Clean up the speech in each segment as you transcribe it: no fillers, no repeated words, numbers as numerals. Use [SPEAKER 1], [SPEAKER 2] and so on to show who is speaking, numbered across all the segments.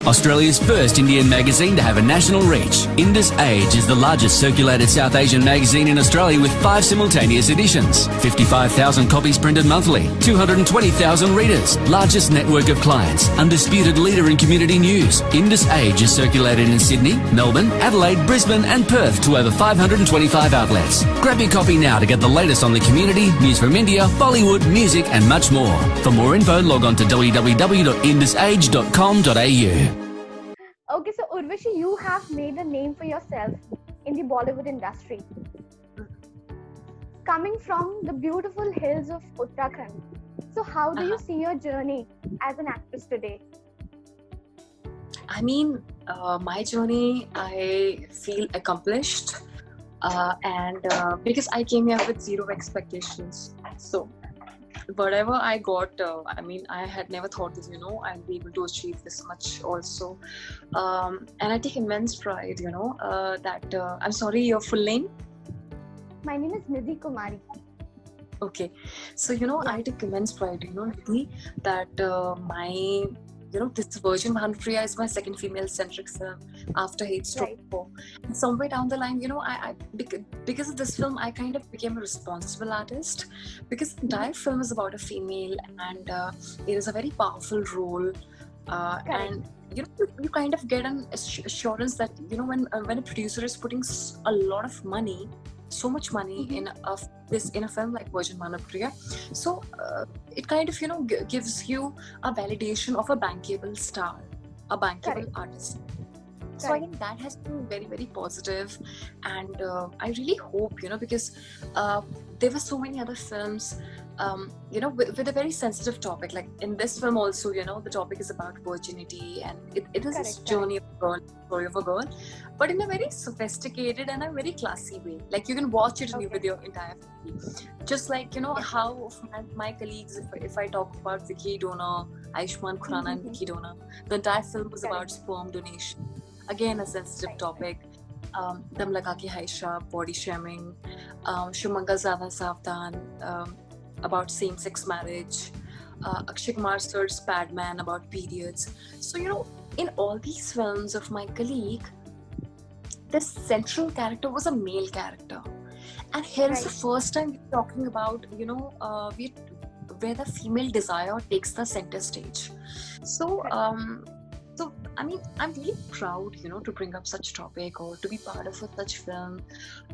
[SPEAKER 1] Australia's first Indian magazine to have a national reach, Indus Age is the largest circulated South Asian magazine in Australia with 5 simultaneous editions, 55,000 copies printed monthly, 220,000 readers, largest network of clients, undisputed leader in community news. Indus Age is circulated in Sydney, Melbourne, Adelaide, Brisbane and Perth to over 525 outlets. Grab your copy now to get the latest on the community, news from India, Bollywood, music and much more. For more info, log on to www.indusage.com.au.
[SPEAKER 2] Okay, so Urvashi, you have made a name for yourself in the Bollywood industry. Coming from the beautiful hills of Uttarakhand, so how do you see your journey as an actress today?
[SPEAKER 3] I mean, my journey, I feel accomplished and because I came here with zero expectations. So whatever I got, I mean, I had never thought that, I'll be able to achieve this much also. And I take immense pride, that, I'm sorry, your full name?
[SPEAKER 2] My name is Nidhi Kumari.
[SPEAKER 3] Okay. So, I take immense pride, Nidhi, that my, this Virgin Bhanupriya is my second female-centric film after Hate Stroke 4. And somewhere down the line, because of this film, I kind of became a responsible artist because the entire film is about a female and it is a very powerful role. And you kind of get an assurance that, when a producer is putting a lot of money, so much money in a film like Virgin Bhanupriya, so it kind of gives you a validation of a bankable star, a bankable artist. So I think that has been very, very positive, and I really hope, because there were so many other films, with a very sensitive topic. Like in this film also, the topic is about virginity, and it is a journey of a girl, story of a girl, but in a very sophisticated and a very classy way. Like you can watch it with your entire family. Just like, how my colleagues, if I talk about Vicky Donor, Ayushmann Khurrana and Vicky Donor, the entire film was about sperm donation. Again, a sensitive topic. Dam Laka Ki Haisha, body shaming, Shumangal Zada Savdan, about same-sex marriage, Akshay Kumar sir's Padman about periods. So, in all these films of my colleague, the central character was a male character. And here is the first time we're talking about, where the female desire takes the center stage. So, I mean, I'm really proud, to bring up such topic or to be part of such film.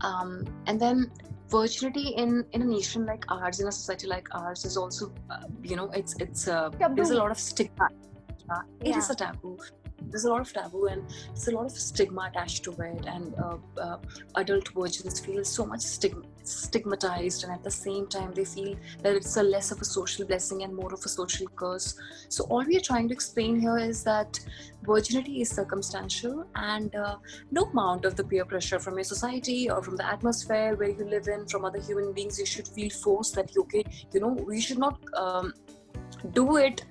[SPEAKER 3] And then virginity in a nation like ours, in a society like ours, is also, it's there's a lot of stigma. It is a taboo. There's a lot of taboo and there's a lot of stigma attached to it, and adult virgins feel so much stigmatized, and at the same time they feel that it's a less of a social blessing and more of a social curse. So all we are trying to explain here is that virginity is circumstantial, and no amount of the peer pressure from your society or from the atmosphere where you live in, from other human beings, you should feel forced that we should not do it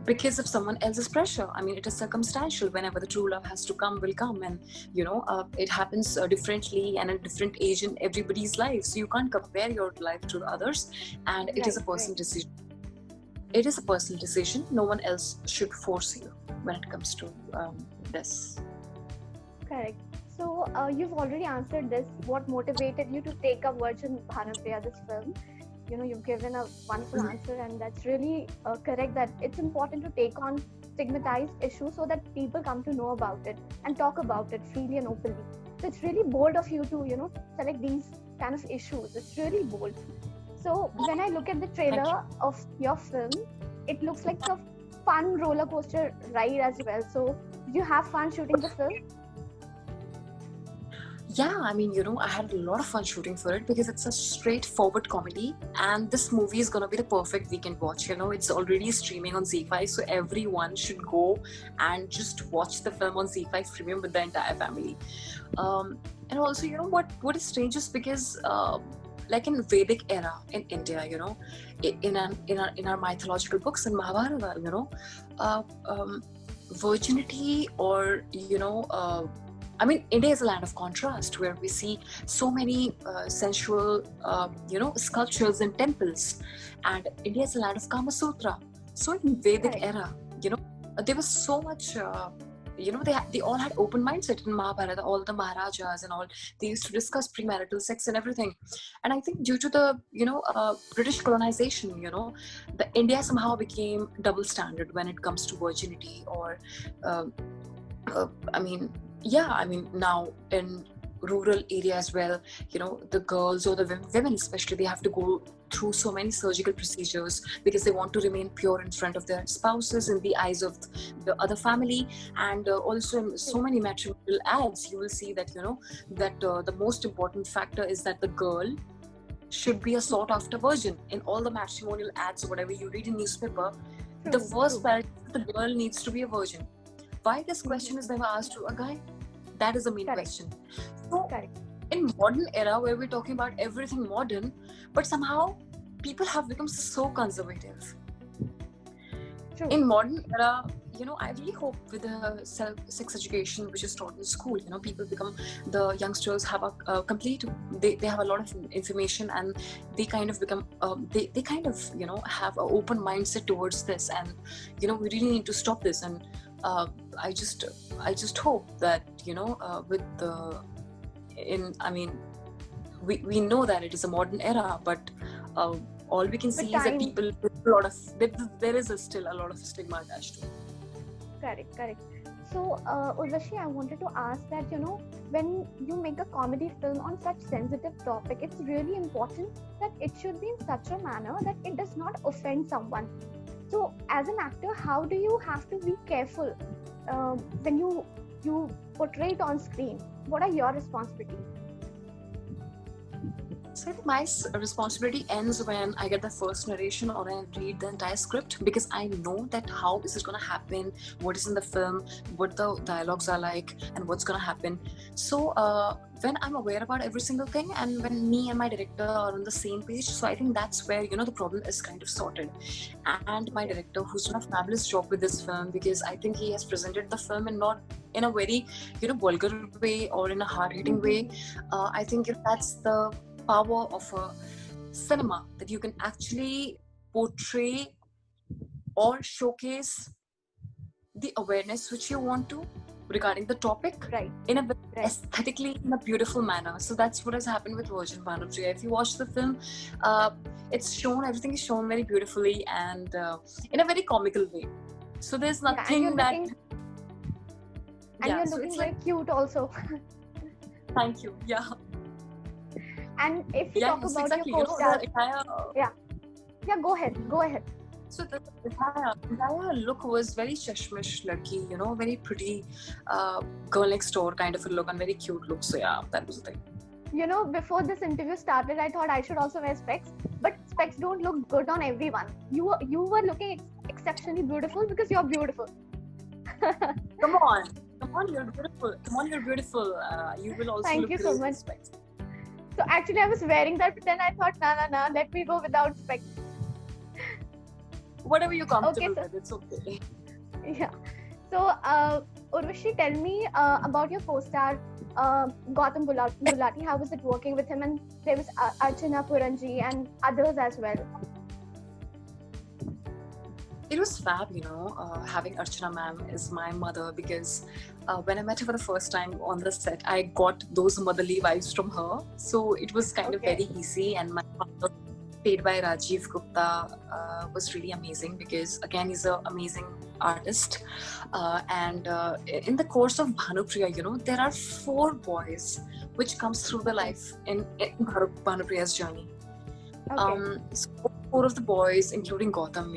[SPEAKER 3] because of someone else's pressure. I mean, it is circumstantial. Whenever the true love has to come, will come, and it happens differently and at a different age in everybody's life. So you can't compare your life to others, and it is a personal decision. It is a personal decision. No one else should force you when it comes to this.
[SPEAKER 2] Correct. So you've already answered this. What motivated you to take up Virgin Bhanupriya, this film? You've given a wonderful answer, and that's really correct, that it's important to take on stigmatized issues so that people come to know about it and talk about it freely and openly. So it's really bold of you to, select these kind of issues. It's really bold. So when I look at the trailer of your film, it looks like a fun roller coaster ride as well. So did you have fun shooting the film?
[SPEAKER 3] Yeah, I mean, I had a lot of fun shooting for it because it's a straightforward comedy, and this movie is going to be the perfect weekend watch. It's already streaming on Z5, so everyone should go and just watch the film on Z5 Premium with the entire family. And also, what is strange is because like in Vedic era in India, in our mythological books in Mahabharata, virginity or, I mean, India is a land of contrast where we see so many sensual, sculptures in temples, and India is a land of Kama Sutra. So in Vedic era, there was so much. They all had open mindset in Mahabharata. All the Maharajas and all, they used to discuss premarital sex and everything. And I think due to the British colonization, the India somehow became double standard when it comes to virginity. Or now in rural area as well, the girls or the women especially, they have to go through so many surgical procedures because they want to remain pure in front of their spouses, in the eyes of the other family. And also in so many matrimonial ads, you will see that the most important factor is that the girl should be a sought after virgin. In all the matrimonial ads, whatever you read in newspaper, the first paragraph, the girl needs to be a virgin. Why this question is never asked to a guy? That is the main question. So, in modern era where we're talking about everything modern, but somehow people have become so conservative. True. In modern era, I really hope with the sex education which is taught in school, the youngsters have a complete, they have a lot of information, and they kind of become, they kind of, have an open mindset towards this, and, we really need to stop this. And I just hope that, with the, we know that it is a modern era, but all we can see is that people, there is still a lot of stigma attached to it.
[SPEAKER 2] Correct. So, Urvashi, I wanted to ask that, when you make a comedy film on such sensitive topic, it's really important that it should be in such a manner that it does not offend someone. So, as an actor, how do you have to be careful when you portray it on screen? What are your responsibilities?
[SPEAKER 3] So I think my responsibility ends when I get the first narration or I read the entire script, because I know that how is it going to happen, what is in the film, what the dialogues are like, and what's going to happen. So when I'm aware about every single thing, and when me and my director are on the same page, so I think that's where the problem is kind of sorted. And my director, who's done a fabulous job with this film, because I think he has presented the film and not in a very vulgar way or in a hard-hitting way. I think that's the power of a cinema, that you can actually portray or showcase the awareness which you want to regarding the topic, in a aesthetically in a beautiful manner. So that's what has happened with Virgin Bhanupriya. If you watch the film, it's shown, everything is shown very beautifully and in a very comical way. So there's nothing
[SPEAKER 2] you're looking very cute also.
[SPEAKER 3] Thank you. Yeah.
[SPEAKER 2] And if you talk about your co-star, go ahead.
[SPEAKER 3] So the entire look was very chashmish ladki, very pretty girl next door kind of a look and very cute look. So yeah, that was the thing.
[SPEAKER 2] Before this interview started, I thought I should also wear specs, but specs don't look good on everyone. You were looking exceptionally beautiful because you're beautiful.
[SPEAKER 3] Come on, you're beautiful. You will also
[SPEAKER 2] Thank
[SPEAKER 3] look
[SPEAKER 2] you
[SPEAKER 3] great
[SPEAKER 2] so much.
[SPEAKER 3] with specs.
[SPEAKER 2] So actually I was wearing that, but then I thought, nah, let me go without specs.
[SPEAKER 3] Whatever you're comfortable with, it's okay.
[SPEAKER 2] Yeah. So, Urvashi, tell me about your co-star, Gautam Gulati. How was it working with him? And there was Archana Puranji and others as well.
[SPEAKER 3] It was fab, having Archana ma'am is my mother, because when I met her for the first time on the set, I got those motherly vibes from her. So it was kind of very easy, and my father, played by Rajiv Gupta, was really amazing, because again, he's an amazing artist. And in the course of Bhanupriya, there are 4 boys which comes through the life in Bhanupriya's journey. So 4 of the boys, including Gautam,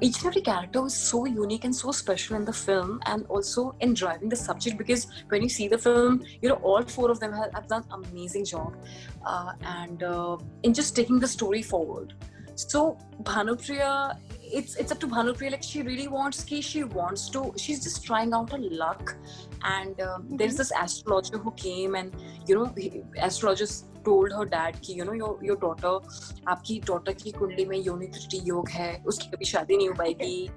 [SPEAKER 3] each and every character was so unique and so special in the film, and also in driving the subject, because when you see the film, all 4 of them have done an amazing job and in just taking the story forward. So Bhanupriya, it's up to Bhanupriya, like she really wants she's just trying out her luck. And there's this astrologer who came, and astrologist told her dad ki your daughter, आपकी daughter की कुंडली में योनि दृष्टि योग है, उसकी कभी शादी नहीं हो पाएगी,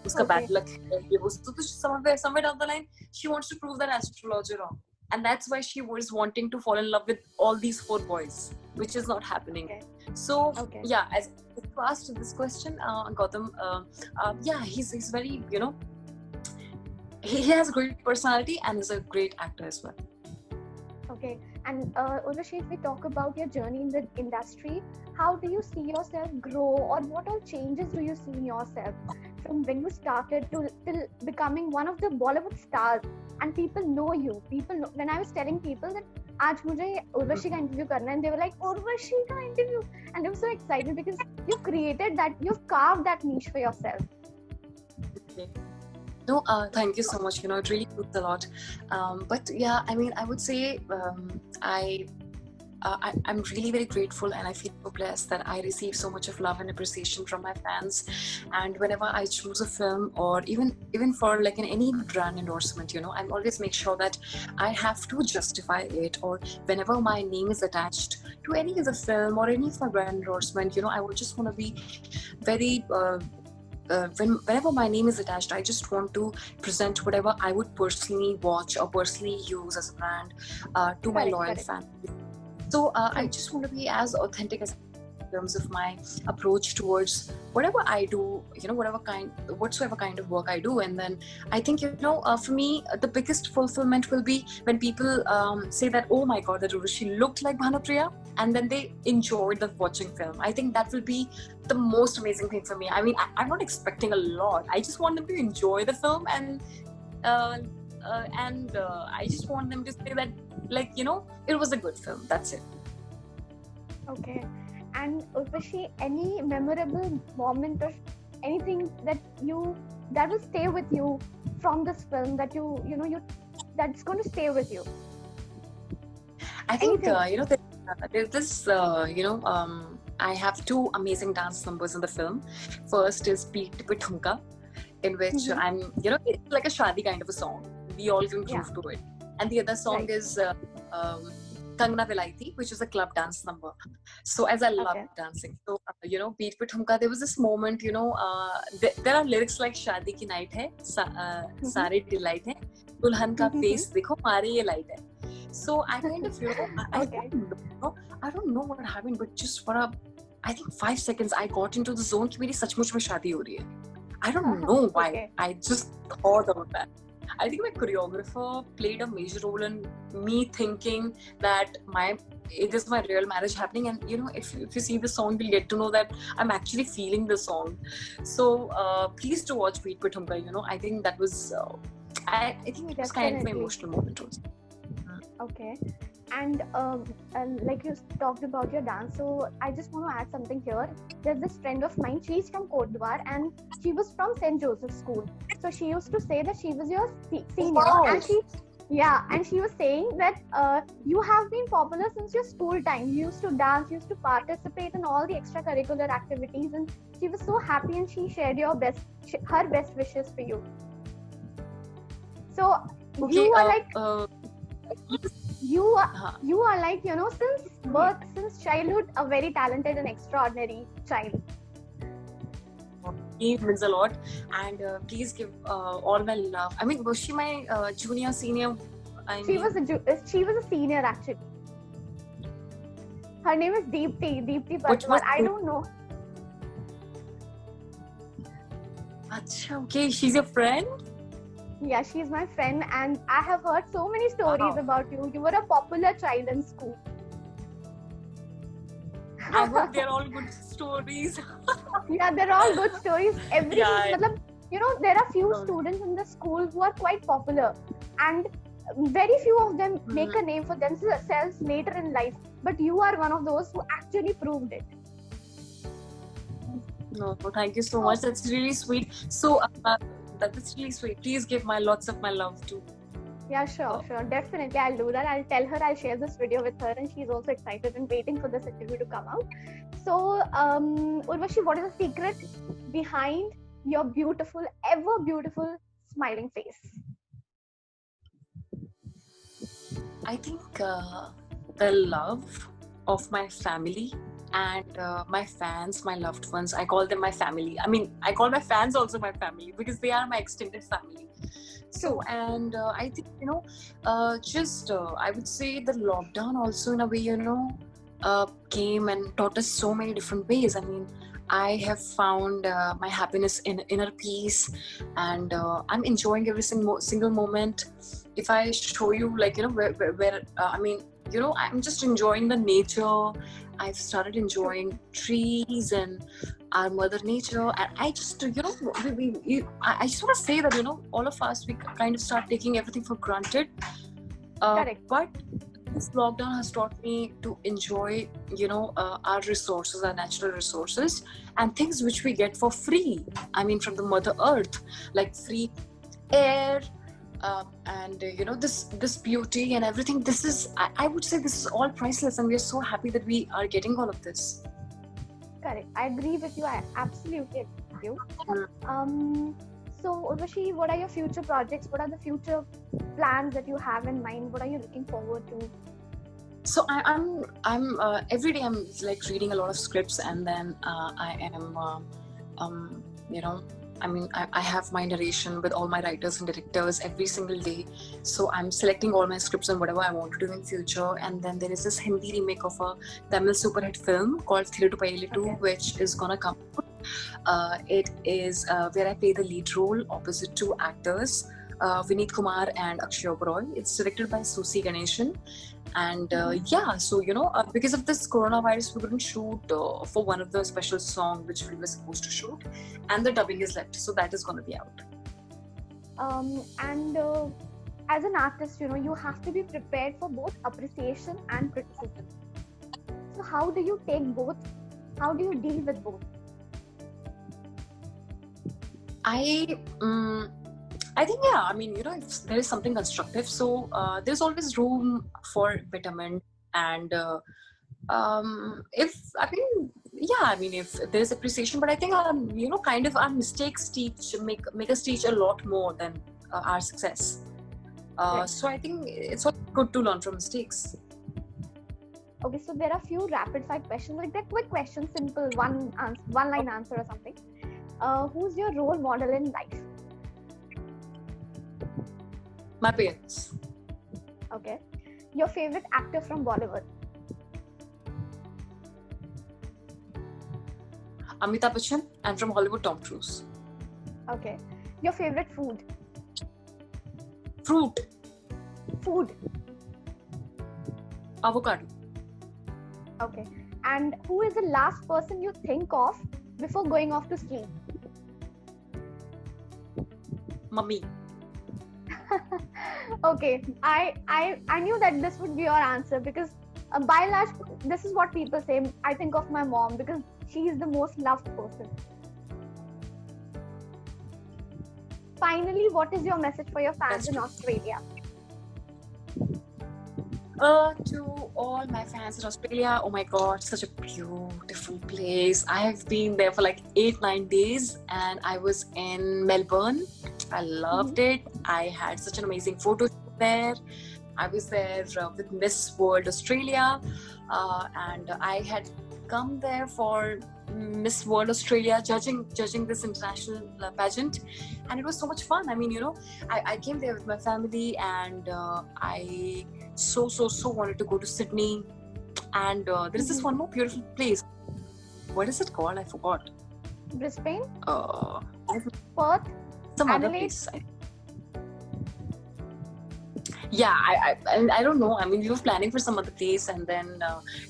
[SPEAKER 3] उसका bad luck है, ये वो. So somewhere down the line, she wants to prove that astrologer wrong, and that's why she was wanting to fall in love with all these 4 boys, which is not happening. So yeah, as you asked this question, Gautam, yeah, he's very, he has a great personality and is a great actor as well.
[SPEAKER 2] Okay, and Urvashi, if we talk about your journey in the industry, how do you see yourself grow, or what all changes do you see in yourself from when you started to till becoming one of the Bollywood stars? And people know you. People know, when I was telling people that आज मुझे Urvashi का interview करना है, and they were like Urvashi का interview, and they were so excited because you created that, you've carved that niche for yourself.
[SPEAKER 3] Okay. No, thank you so much. It really means a lot. But yeah, I mean, I would say I'm really very grateful, and I feel so blessed that I receive so much of love and appreciation from my fans. And whenever I choose a film, or even for like in any brand endorsement, I always make sure that I have to justify it. Or whenever my name is attached to any of the film or any of my brand endorsement, I would just want to be very. Whenever my name is attached, I just want to present whatever I would personally watch or personally use as a brand to my loyal fans. So I just want to be as authentic as in terms of my approach towards whatever I do, whatsoever kind of work I do. And then I think, for me, the biggest fulfillment will be when people say that, oh my God, that Urvashi looked like Bhanupriya, and then they enjoyed the watching film. I think that will be the most amazing thing for me. I mean, I'm not expecting a lot. I just want them to enjoy the film, and I just want them to say that, it was a good film. That's it.
[SPEAKER 2] Okay. And Urvashi, any memorable moment or anything that will stay with you from this film that that's going to stay with you?
[SPEAKER 3] I think there's this I have two amazing dance numbers in the film. First is Beat Pitunka, in which I'm it's like a shadi kind of a song. We all can groove to it. And the other song is Kangna Vilaiti, which is a club dance number. So as I love dancing, so Beat Pitunka, there was this moment, there are lyrics like Shadi ki night hai, Sare delight hai, Dulhan ka face dekho, Mare ye light hai. So I kind of, I don't know what happened, but just for I think 5 seconds, I got into the zone कि मेरी सचमुच में शादी हो रही है. I don't know why. I just thought about that. I think my choreographer played a major role in me thinking that it is my real marriage happening. And if you see the song, you'll get to know that I'm actually feeling the song. So please do watch Beat Pitunka. I think that was I think it was kind of an emotional moment also.
[SPEAKER 2] Okay. And like you talked about your dance, so I just want to add something here. There's this friend of mine, she's from Cote d'Ivoire, and she was from St. Joseph's School. So she used to say that she was your senior, and she was saying that you have been popular since your school time. You used to dance, you used to participate in all the extracurricular activities, and she was so happy, and she shared her best wishes for you. So you are like. You are like, since birth, since childhood, a very talented and extraordinary child.
[SPEAKER 3] It means a lot, and please give all my love. I mean, was she my junior, senior?
[SPEAKER 2] She was a senior actually. Her name is Deepti Parwar. I don't know.
[SPEAKER 3] Achha, okay, she's your friend?
[SPEAKER 2] Yeah, she's my friend, and I have heard so many stories about you. You were a popular child in school.
[SPEAKER 3] I hope they're all good stories.
[SPEAKER 2] Yeah, they're all good stories. There are few students in the school who are quite popular, and very few of them make a name for themselves later in life. But you are one of those who actually proved it.
[SPEAKER 3] No, thank you so much. That's really sweet. So. That's really sweet. Please give lots of my love too.
[SPEAKER 2] Yeah, sure. Definitely, I'll do that. I'll tell her, I'll share this video with her, and she's also excited and waiting for this interview to come out. So, Urvashi, what is the secret behind your ever beautiful smiling face?
[SPEAKER 3] I think the love of my family and my fans, my loved ones. I call them my family. I mean, I call my fans also my family because they are my extended family. So, and I think, I would say the lockdown also in a way, came and taught us so many different ways. I mean, I have found my happiness in inner peace, and I'm enjoying every single moment. If I show you, like, where I mean, I'm just enjoying the nature. I've started enjoying trees and our mother nature, and I just, I just want to say that, all of us, we kind of start taking everything for granted.
[SPEAKER 2] Correct.
[SPEAKER 3] But this lockdown has taught me to enjoy, our resources, our natural resources, and things which we get for free. I mean, from the Mother Earth, like free air, and this beauty and everything. This is, I would say, this is all priceless, and we are so happy that we are getting all of this.
[SPEAKER 2] Correct. I agree with you. I absolutely agree with you. So, Urvashi, what are your future projects? What are the future plans that you have in mind? What are you looking forward to?
[SPEAKER 3] So I'm every day I'm like reading a lot of scripts, and then I am I have my narration with all my writers and directors every single day. So I'm selecting all my scripts and whatever I want to do in future. And then there is this Hindi remake of a Tamil super hit film called Thirutu Payilitu, which is gonna come. It is where I play the lead role opposite two actors, Vineet Kumar and Akshay Oberoi. It's directed by Susi Ganeshan. And because of this coronavirus, we couldn't shoot for one of the special songs which we were supposed to shoot, and the dubbing is left, so that is going to be out.
[SPEAKER 2] As an artist, you have to be prepared for both appreciation and criticism. So how do you take both? How do you deal with both?
[SPEAKER 3] I think, if there is something constructive, so there's always room for betterment. And if there's appreciation, but I think, our mistakes make us teach a lot more than our success.
[SPEAKER 2] Right.
[SPEAKER 3] So I think it's all good to learn from mistakes.
[SPEAKER 2] Okay, so there are few rapid fire questions, like that quick question, simple one line answer or something. Who's your role model in life?
[SPEAKER 3] My parents.
[SPEAKER 2] Okay. Your favorite actor from Bollywood?
[SPEAKER 3] Amitabh Bachchan, and from Hollywood, Tom Cruise.
[SPEAKER 2] Okay. Your favorite food?
[SPEAKER 3] Fruit.
[SPEAKER 2] Food.
[SPEAKER 3] Avocado.
[SPEAKER 2] Okay. And who is the last person you think of before going off to sleep?
[SPEAKER 3] Mummy.
[SPEAKER 2] Okay, I knew that this would be your answer, because by and large, this is what people say. I think of my mom because she is the most loved person. Finally, what is your message for your fans in Australia?
[SPEAKER 3] To all my fans in Australia, oh my god, such a beautiful place. I have been there for like 8-9 days, and I was in Melbourne. I loved it. I had such an amazing photo shoot there. I was there with Miss World Australia, and I had come there for Miss World Australia judging this international pageant, and it was so much fun. I mean, I came there with my family, and I so wanted to go to Sydney, and there is this one more beautiful place. What is it called? I forgot.
[SPEAKER 2] Brisbane?
[SPEAKER 3] Perth? Some
[SPEAKER 2] Adelaide?
[SPEAKER 3] other place. Yeah, I don't know. I mean, we were planning for some other place, and then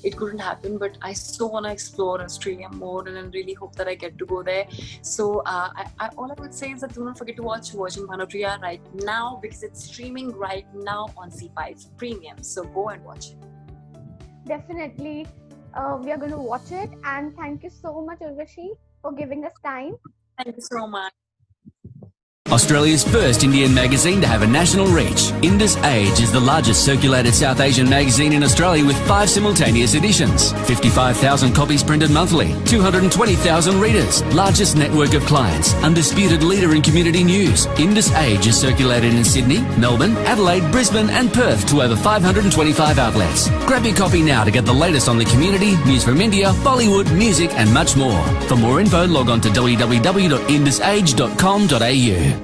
[SPEAKER 3] it couldn't happen. But I so want to explore Australia more, and I really hope that I get to go there. So all I would say is that do not forget to watch Virgin Bhanopriya right now, because it's streaming right now on C5 Premium. So go and watch it.
[SPEAKER 2] Definitely, we are going to watch it. And thank you so much, Urvashi, for giving us time.
[SPEAKER 3] Thank you so much.
[SPEAKER 1] Australia's first Indian magazine to have a national reach. Indus Age is the largest circulated South Asian magazine in Australia with 5 simultaneous editions. 55,000 copies printed monthly. 220,000 readers. Largest network of clients. Undisputed leader in community news. Indus Age is circulated in Sydney, Melbourne, Adelaide, Brisbane and Perth to over 525 outlets. Grab your copy now to get the latest on the community, news from India, Bollywood, music and much more. For more info, log on to www.indusage.com.au.